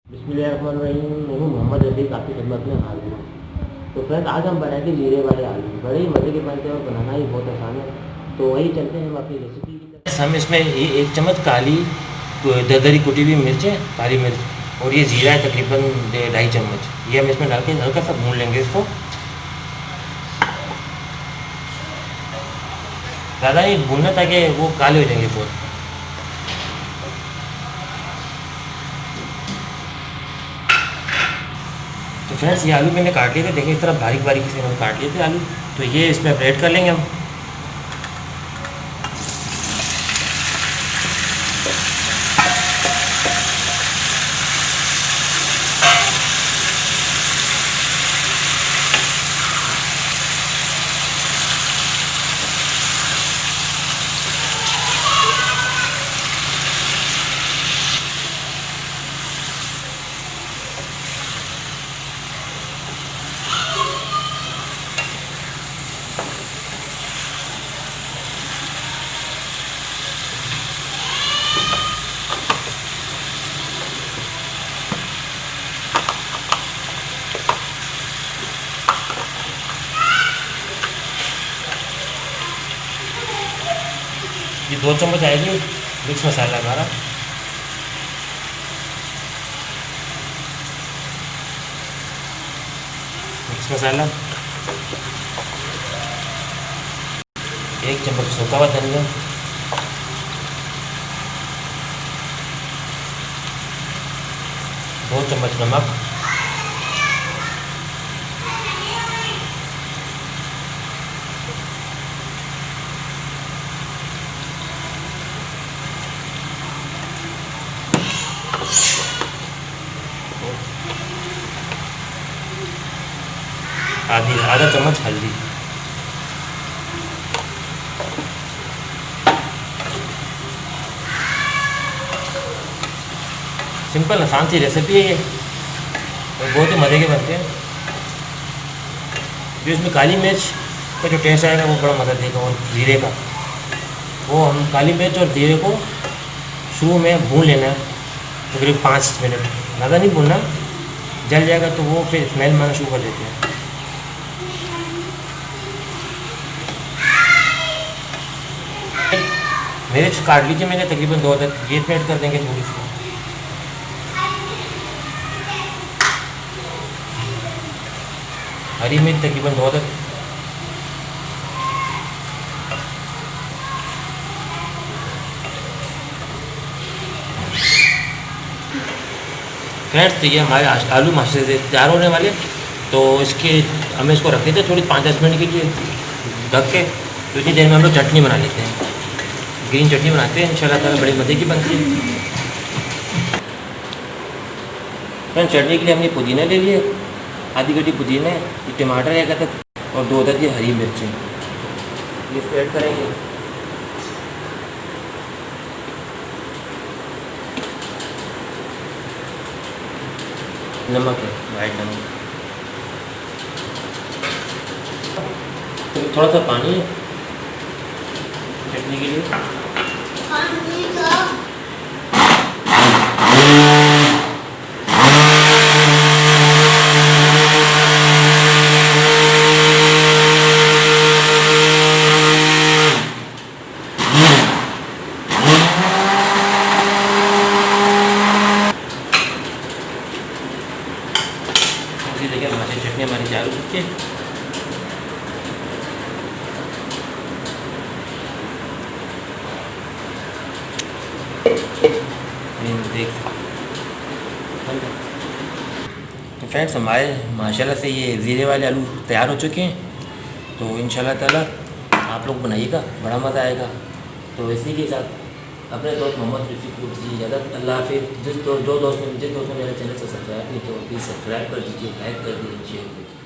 बिस्मिल्लाहिर्रहमानिर्रहीम। मैं हूँ मोहम्मद रफ़ीक, आपकी खिदमत में हाजिर हूँ। तो फ्रेंड्स, आज हम बनाएंगे जीरे वाले आलू। बड़े ही मज़े के बनते हैं और बनाना ही बहुत आसान है। तो वही चलते हैं हम अपनी रेसिपी की तरफ। हम इसमें एक चम्मच काली दरदरी कुटी हुई मिर्च है, काली मिर्च, और ये जीरा है तकरीबन 2.5 चम्मच। ये हम इसमें डाल के हल्का सा भून लेंगे इसको। ज़्यादा नहीं भूनना ताकि वो काले हो जाएंगे बहुत। तो फ्रेंड्स, ये आलू मैंने काट लिए थे, देखिए इस तरह बारीक बारीक से मैंने काट लिए थे आलू। तो ये इसमें ऐड कर लेंगे हम। ये 2 चम्मच आएगी मिक्स मसाला हमारा। मिक्स मसाला, 1 चम्मच सूखा हुआ धनिया, 2 चम्मच नमक, आधा चम्मच हल्दी। सिंपल आसान सी रेसिपी है ये, और बहुत ही मज़े के बनते हैं। जो इसमें काली मिर्च का जो टेस्ट आएगा वो बड़ा मज़ा देगा, और जीरे का, वो हम काली मिर्च और जीरे को शुरू में भून लेना है तकरीबन 5 मिनट। ज़्यादा नहीं भूनना, जल जाएगा तो वो फिर स्मेल मारना शुरू कर देते हैं। मिर्च काट लीजिए मैंने तकरीबन 2 अदद, ये ऐड कर देंगे थोड़ी सी। हरी मिर्च तकरीबन 2 अदद। फ्रेंड्स, तो ये हमारे आलू माशरे से तैयार होने वाले। तो इसके हमें इसको रख देते हैं थोड़ी 5-10 मिनट के लिए ढक के। तो इतनी देर में हम लोग चटनी बना लेते हैं, ग्रीन चटनी बनाते हैं इंशाल्लाह ताला, बड़ी मज़े की बनती है। फ्रेंड्स, चटनी के लिए हमने पुदीना ले लिए, आधी कटी पुदीना है, ये टमाटर है तक, और 2 अदद ये हरी मिर्चें, ये इसको ऐड करेंगे। नमक है, वाइट नमक, तो थोड़ा सा पानी है चटनी के लिए। देखिए हमारी चटनी हमारी तैयार हो चुकी है। देख तो फ्रेंड्स, हमारे माशाल्लाह से ये ज़ीरे वाले आलू तैयार हो चुके हैं। तो इंशाल्लाह ताला आप लोग बनाइएगा, बड़ा मज़ा आएगा। तो इसी के साथ अपने दोस्त मोहम्मद रफ़ीक को दीजिए इजाज़त। अल्लाह हाफ़िज़। जिस दोस्त ने मेरे चैनल से सब्सक्राइब नहीं किया, प्लीज़ सब्सक्राइब कर दीजिए, लाइक कर दीजिए, शेयर कर दीजिए।